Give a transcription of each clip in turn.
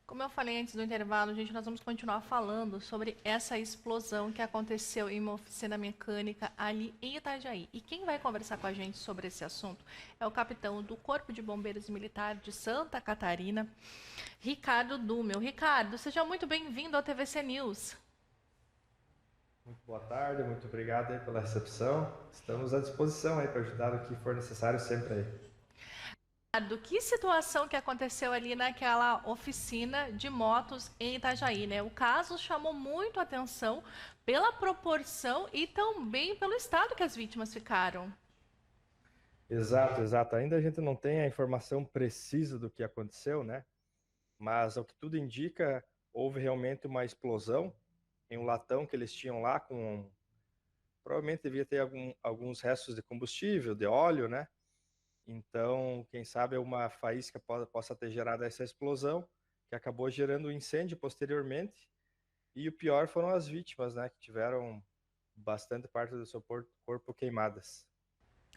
Como eu falei antes do intervalo, gente, nós vamos continuar falando sobre essa explosão que aconteceu em uma oficina mecânica ali em Itajaí. E quem vai conversar com a gente sobre esse assunto é o capitão do Corpo de Bombeiros Militar de Santa Catarina, Ricardo Dumel. Ricardo, seja muito bem-vindo ao TVC News. Muito boa tarde, muito obrigado aí pela recepção. Estamos à disposição aí para ajudar o que for necessário sempre aí. Ricardo, que situação que aconteceu ali naquela oficina de motos em Itajaí, né? O caso chamou muito a atenção pela proporção e também pelo estado que as vítimas ficaram. Exato, exato. Ainda a gente não tem a informação precisa do que aconteceu, né? Mas ao que tudo indica, houve realmente uma explosão em um latão que eles tinham lá com provavelmente devia ter alguns restos de combustível, de óleo, né? Então, quem sabe uma faísca possa ter gerado essa explosão, que acabou gerando um incêndio posteriormente. E o pior foram as vítimas, né, que tiveram bastante parte do seu corpo queimadas.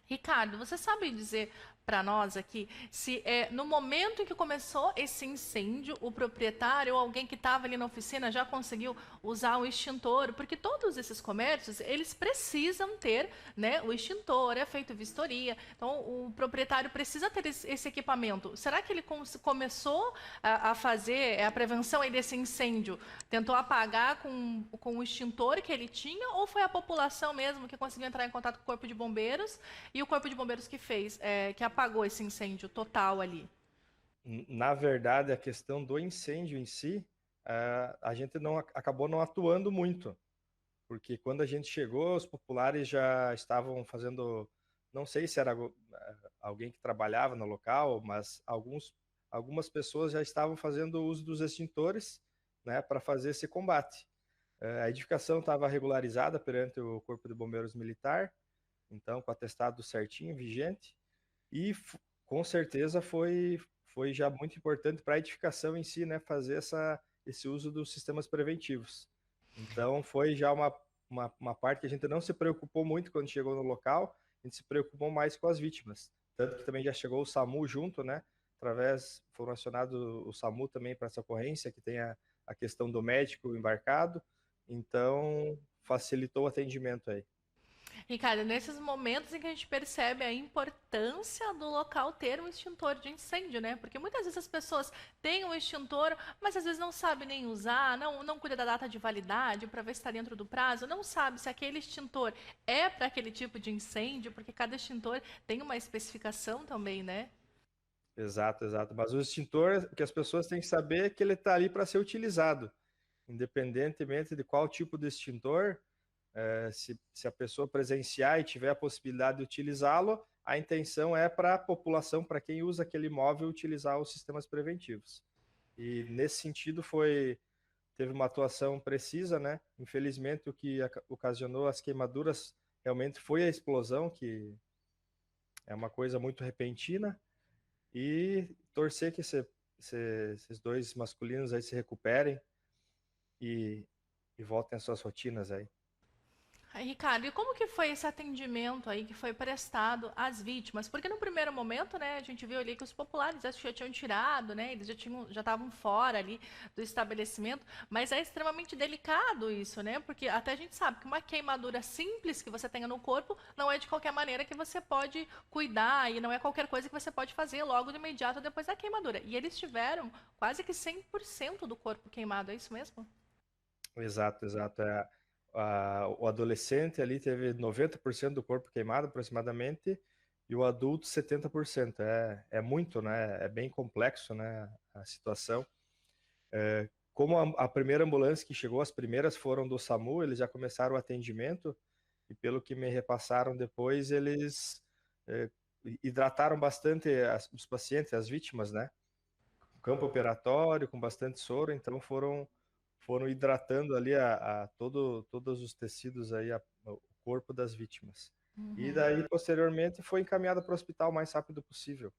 Ricardo, você sabe dizer para nós aqui se no momento em que começou esse incêndio, o proprietário ou alguém que estava ali na oficina já conseguiu usar o extintor? Porque todos esses comércios, eles precisam ter, né, o extintor, é feito vistoria. Então, o proprietário precisa ter esse equipamento. Será que ele começou a fazer a prevenção aí desse incêndio? Tentou apagar com o extintor que ele tinha ou foi a população mesmo que conseguiu entrar em contato com o corpo de bombeiros e o corpo de bombeiros que fez, que apagou esse incêndio total ali? Na verdade, a questão do incêndio em si, a gente não acabou não atuando muito, porque quando a gente chegou, os populares já estavam fazendo, não sei se era alguém que trabalhava no local, mas algumas pessoas já estavam fazendo uso dos extintores, né, para fazer esse combate. A edificação estava regularizada perante o Corpo de Bombeiros Militar, então com atestado certinho, vigente, e com certeza foi já muito importante para a edificação em si, né, fazer esse uso dos sistemas preventivos. Então foi já uma parte que a gente não se preocupou muito quando chegou no local, a gente se preocupou mais com as vítimas. Tanto que também já chegou o SAMU junto, né? Foram acionados o SAMU também para essa ocorrência, que tem a questão do médico embarcado, então facilitou o atendimento aí. Ricardo, nesses momentos em que a gente percebe a importância do local ter um extintor de incêndio, né? Porque muitas vezes as pessoas têm um extintor, mas às vezes não sabem nem usar, não cuida da data de validade para ver se está dentro do prazo, não sabe se aquele extintor é para aquele tipo de incêndio, porque cada extintor tem uma especificação também, né? Exato, exato. Mas o extintor, o que as pessoas têm que saber é que ele está ali para ser utilizado, independentemente de qual tipo de extintor. Se a pessoa presenciar e tiver a possibilidade de utilizá-lo, a intenção é para a população, para quem usa aquele imóvel, utilizar os sistemas preventivos. E nesse sentido teve uma atuação precisa, né? Infelizmente o que ocasionou as queimaduras realmente foi a explosão, que é uma coisa muito repentina, e torcer que esses dois masculinos aí se recuperem e, e voltem às suas rotinas aí. Aí, Ricardo, e como que foi esse atendimento aí que foi prestado às vítimas? Porque no primeiro momento, né, a gente viu ali que os populares já tinham tirado, né, eles já estavam fora ali do estabelecimento, mas é extremamente delicado isso, né? Porque até a gente sabe que uma queimadura simples que você tenha no corpo não é de qualquer maneira que você pode cuidar e não é qualquer coisa que você pode fazer logo de imediato depois da queimadura. E eles tiveram quase que 100% do corpo queimado, é isso mesmo? Exato, exato. O adolescente ali teve 90% do corpo queimado aproximadamente e o adulto 70%. É muito, né? É bem complexo, né, a situação. Como a primeira ambulância que chegou, as primeiras foram do SAMU, eles já começaram o atendimento e pelo que me repassaram depois, eles é, hidrataram bastante os pacientes, as vítimas, né? Campo operatório com bastante soro, então foram hidratando ali todos os tecidos aí, o corpo das vítimas. E daí, posteriormente, foi encaminhada para o hospital o mais rápido possível.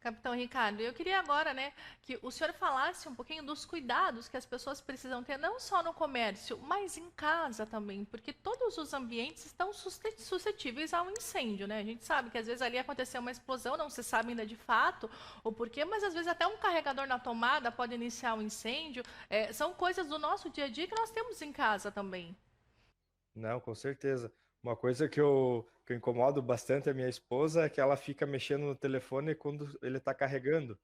Capitão Ricardo, eu queria agora, né, que o senhor falasse um pouquinho dos cuidados que as pessoas precisam ter, não só no comércio, mas em casa também, porque todos os ambientes estão suscetíveis ao incêndio, né? A gente sabe que às vezes ali aconteceu uma explosão, não se sabe ainda de fato o porquê, mas às vezes até um carregador na tomada pode iniciar um incêndio. São coisas do nosso dia a dia que nós temos em casa também. Não, com certeza. Uma coisa que eu incomodo bastante a minha esposa é que ela fica mexendo no telefone quando ele está carregando.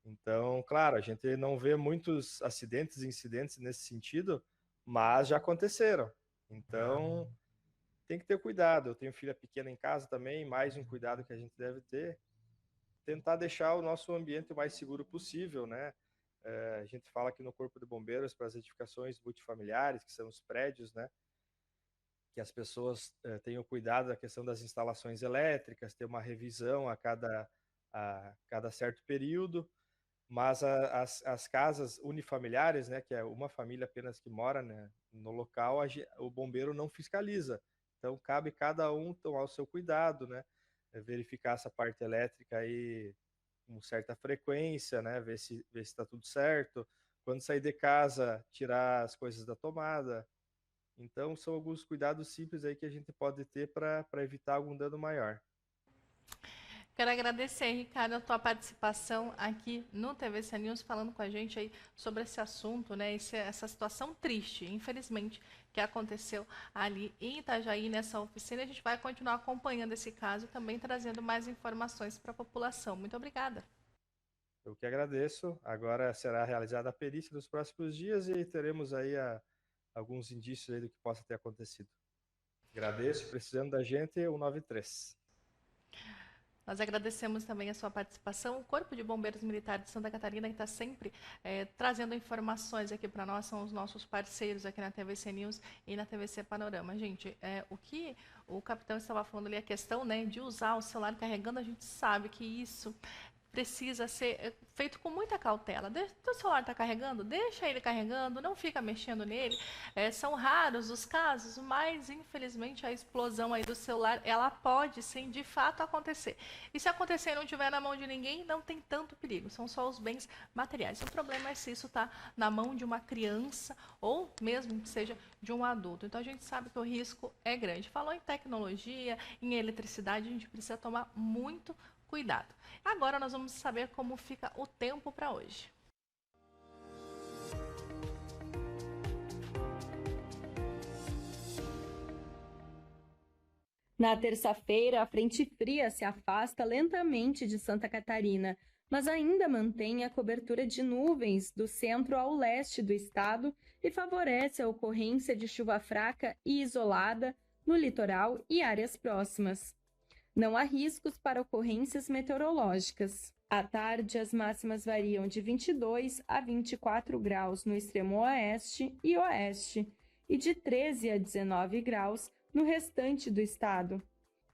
Então, claro, a gente não vê muitos acidentes e incidentes nesse sentido, mas já aconteceram. Então, tem que ter cuidado. Eu tenho filha pequena em casa também, mais um cuidado que a gente deve ter, tentar deixar o nosso ambiente o mais seguro possível, né? A gente fala aqui no Corpo de Bombeiros para as edificações multifamiliares, que são os prédios, né? Que as pessoas tenham cuidado da questão das instalações elétricas, ter uma revisão a cada certo período, mas as casas unifamiliares, né, que é uma família apenas que mora, né, no local, o bombeiro não fiscaliza. Então, cabe cada um tomar o seu cuidado, né, verificar essa parte elétrica aí com certa frequência, né, ver se está tudo certo. Quando sair de casa, tirar as coisas da tomada. Então, são alguns cuidados simples aí que a gente pode ter para evitar algum dano maior. Quero agradecer, Ricardo, a tua participação aqui no TVC News, falando com a gente aí sobre esse assunto, né? Essa situação triste, infelizmente, que aconteceu ali em Itajaí, nessa oficina. A gente vai continuar acompanhando esse caso e também trazendo mais informações para a população. Muito obrigada. Eu que agradeço. Agora será realizada a perícia nos próximos dias e teremos aí alguns indícios aí do que possa ter acontecido. Agradeço. Precisando da gente, 193. Nós agradecemos também a sua participação. O Corpo de Bombeiros Militar de Santa Catarina, que está sempre trazendo informações aqui para nós, são os nossos parceiros aqui na TVC News e na TVC Panorama. Gente, o que o capitão estava falando ali, a questão, né, de usar o celular carregando, a gente sabe que isso precisa ser feito com muita cautela. O celular está carregando, deixa ele carregando, não fica mexendo nele. São raros os casos, mas infelizmente a explosão aí do celular, ela pode sim, de fato, acontecer. E se acontecer e não estiver na mão de ninguém, não tem tanto perigo, são só os bens materiais. O problema é se isso está na mão de uma criança ou mesmo que seja de um adulto. Então a gente sabe que o risco é grande. Falou em tecnologia, em eletricidade, a gente precisa tomar muito cuidado. Agora nós vamos saber como fica o tempo para hoje. Na terça-feira, a frente fria se afasta lentamente de Santa Catarina, mas ainda mantém a cobertura de nuvens do centro ao leste do estado e favorece a ocorrência de chuva fraca e isolada no litoral e áreas próximas. Não há riscos para ocorrências meteorológicas. À tarde, as máximas variam de 22 a 24 graus no extremo oeste e oeste e de 13 a 19 graus no restante do estado.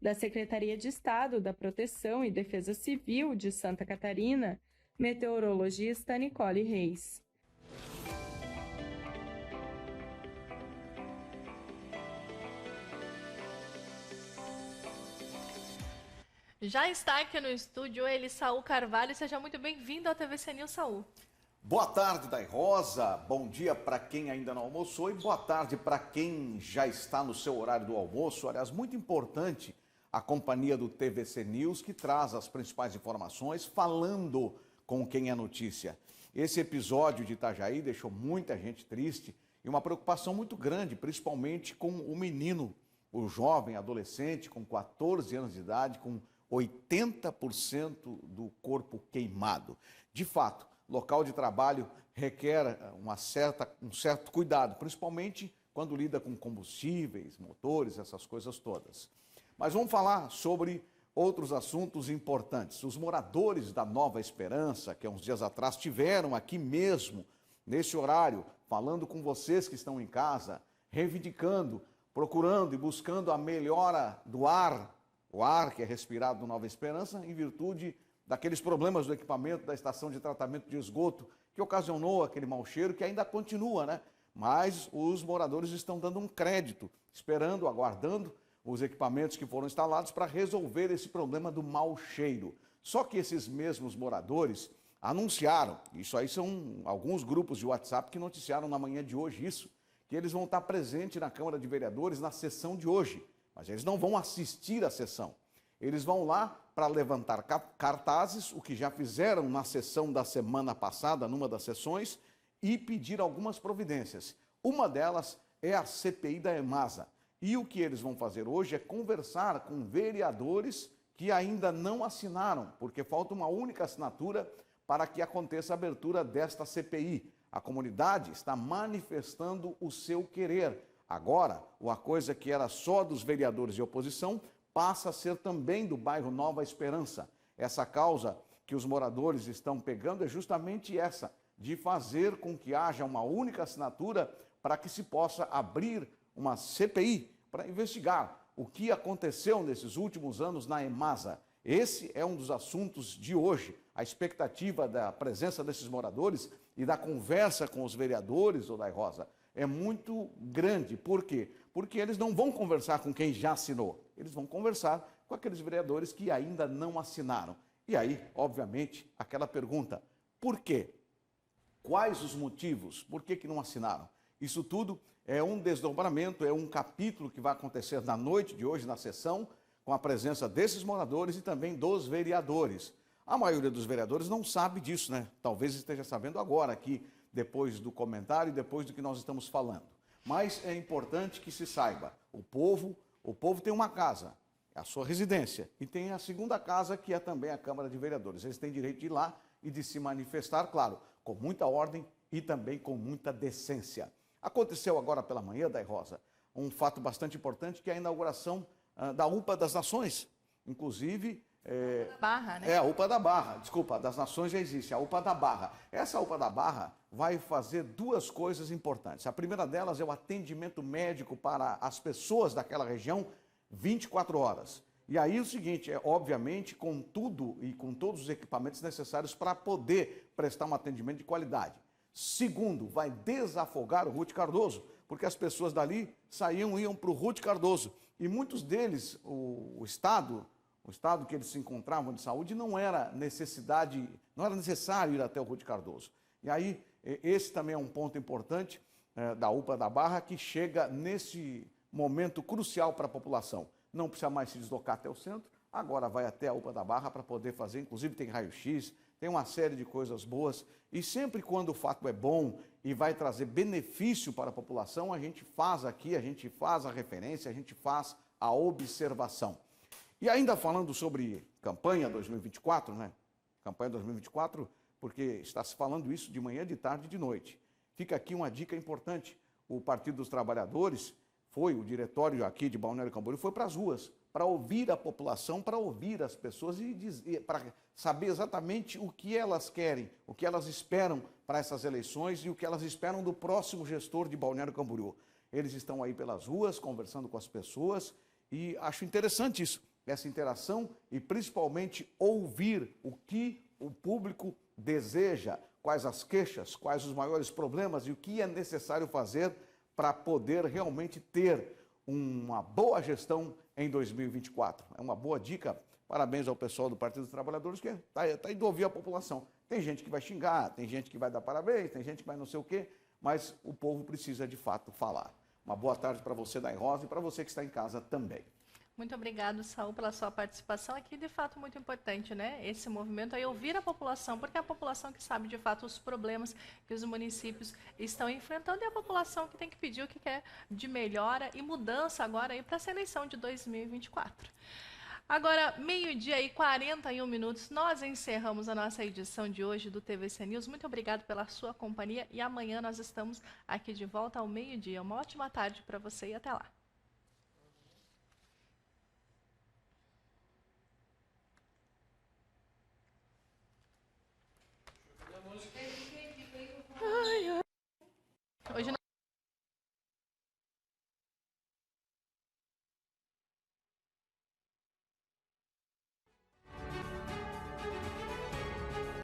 Da Secretaria de Estado da Proteção e Defesa Civil de Santa Catarina, meteorologista Nicole Reis. Já está aqui no estúdio ele, Saul Carvalho. Seja muito bem-vindo ao TVC News, Saul. Boa tarde, Day Rosa. Bom dia para quem ainda não almoçou e boa tarde para quem já está no seu horário do almoço. Aliás, muito importante a companhia do TVC News, que traz as principais informações falando com quem é notícia. Esse episódio de Itajaí deixou muita gente triste e uma preocupação muito grande, principalmente com o menino, o jovem adolescente com 14 anos de idade, com 80% do corpo queimado. De fato, local de trabalho requer um certo cuidado, principalmente quando lida com combustíveis, motores, essas coisas todas. Mas vamos falar sobre outros assuntos importantes. Os moradores da Nova Esperança, que há uns dias atrás tiveram aqui mesmo, nesse horário, falando com vocês que estão em casa, reivindicando, procurando e buscando a melhora do ar, o ar que é respirado no Nova Esperança, em virtude daqueles problemas do equipamento da estação de tratamento de esgoto, que ocasionou aquele mau cheiro, que ainda continua, né? Mas os moradores estão dando um crédito, esperando, aguardando os equipamentos que foram instalados para resolver esse problema do mau cheiro. Só que esses mesmos moradores anunciaram, isso aí são alguns grupos de WhatsApp que noticiaram na manhã de hoje isso, que eles vão estar presentes na Câmara de Vereadores na sessão de hoje, mas eles não vão assistir à sessão. Eles vão lá para levantar cartazes, o que já fizeram na sessão da semana passada, numa das sessões, e pedir algumas providências. Uma delas é a CPI da EMASA. E o que eles vão fazer hoje é conversar com vereadores que ainda não assinaram, porque falta uma única assinatura para que aconteça a abertura desta CPI. A comunidade está manifestando o seu querer. Agora, uma coisa que era só dos vereadores de oposição passa a ser também do bairro Nova Esperança. Essa causa que os moradores estão pegando é justamente essa, de fazer com que haja uma única assinatura para que se possa abrir uma CPI para investigar o que aconteceu nesses últimos anos na EMASA. Esse é um dos assuntos de hoje. A expectativa da presença desses moradores e da conversa com os vereadores, Odai Rosa, é muito grande. Por quê? Porque eles não vão conversar com quem já assinou. Eles vão conversar com aqueles vereadores que ainda não assinaram. E aí, obviamente, aquela pergunta, por quê? Quais os motivos? Por que não assinaram? Isso tudo é um desdobramento, é um capítulo que vai acontecer na noite de hoje, na sessão, com a presença desses moradores e também dos vereadores. A maioria dos vereadores não sabe disso, né? Talvez esteja sabendo agora, aqui, depois do comentário e depois do que nós estamos falando. Mas é importante que se saiba, o povo tem uma casa, é a sua residência, e tem a segunda casa, que é também a Câmara de Vereadores. Eles têm direito de ir lá e de se manifestar, claro, com muita ordem e também com muita decência. Aconteceu agora pela manhã, Day Rosa, um fato bastante importante, que é a inauguração da UPA das Nações. Inclusive... Barra, né? É, a UPA da Barra, desculpa, das Nações já existe, a UPA da Barra. Essa UPA da Barra vai fazer duas coisas importantes. A primeira delas é o atendimento médico para as pessoas daquela região 24 horas. E aí o seguinte, obviamente, com tudo e com todos os equipamentos necessários para poder prestar um atendimento de qualidade. Segundo, vai desafogar o Ruth Cardoso, porque as pessoas dali iam para o Ruth Cardoso. E muitos deles, o estado que eles se encontravam de saúde, não era necessário ir até o Ruth Cardoso. E aí, esse também é um ponto importante da UPA da Barra, que chega nesse momento crucial para a população. Não precisa mais se deslocar até o centro, agora vai até a UPA da Barra para poder fazer, inclusive tem raio-x, tem uma série de coisas boas, e sempre quando o fato é bom e vai trazer benefício para a população, a gente faz aqui, a gente faz a referência, a gente faz a observação. E ainda falando sobre campanha 2024, né? Campanha 2024, porque está se falando isso de manhã, de tarde e de noite. Fica aqui uma dica importante. O Partido dos Trabalhadores o diretório aqui de Balneário Camboriú foi para as ruas, para ouvir a população, para ouvir as pessoas e para saber exatamente o que elas querem, o que elas esperam para essas eleições e o que elas esperam do próximo gestor de Balneário Camboriú. Eles estão aí pelas ruas, conversando com as pessoas e acho interessante isso, essa interação e principalmente ouvir o que o público deseja, quais as queixas, quais os maiores problemas e o que é necessário fazer para poder realmente ter uma boa gestão em 2024. É uma boa dica. Parabéns ao pessoal do Partido dos Trabalhadores que está indo ouvir a população. Tem gente que vai xingar, tem gente que vai dar parabéns, tem gente que vai não sei o quê, mas o povo precisa de fato falar. Uma boa tarde para você, Day Rosa, e para você que está em casa também. Muito obrigado, Saul, pela sua participação aqui, de fato muito importante, né? Esse movimento aí, ouvir a população, porque é a população que sabe de fato os problemas que os municípios estão enfrentando e a população que tem que pedir o que quer de melhora e mudança agora aí para essa eleição de 2024. Agora, meio-dia e 41 minutos, nós encerramos a nossa edição de hoje do TVC News. Muito obrigado pela sua companhia e amanhã nós estamos aqui de volta ao meio-dia. Uma ótima tarde para você e até lá. Música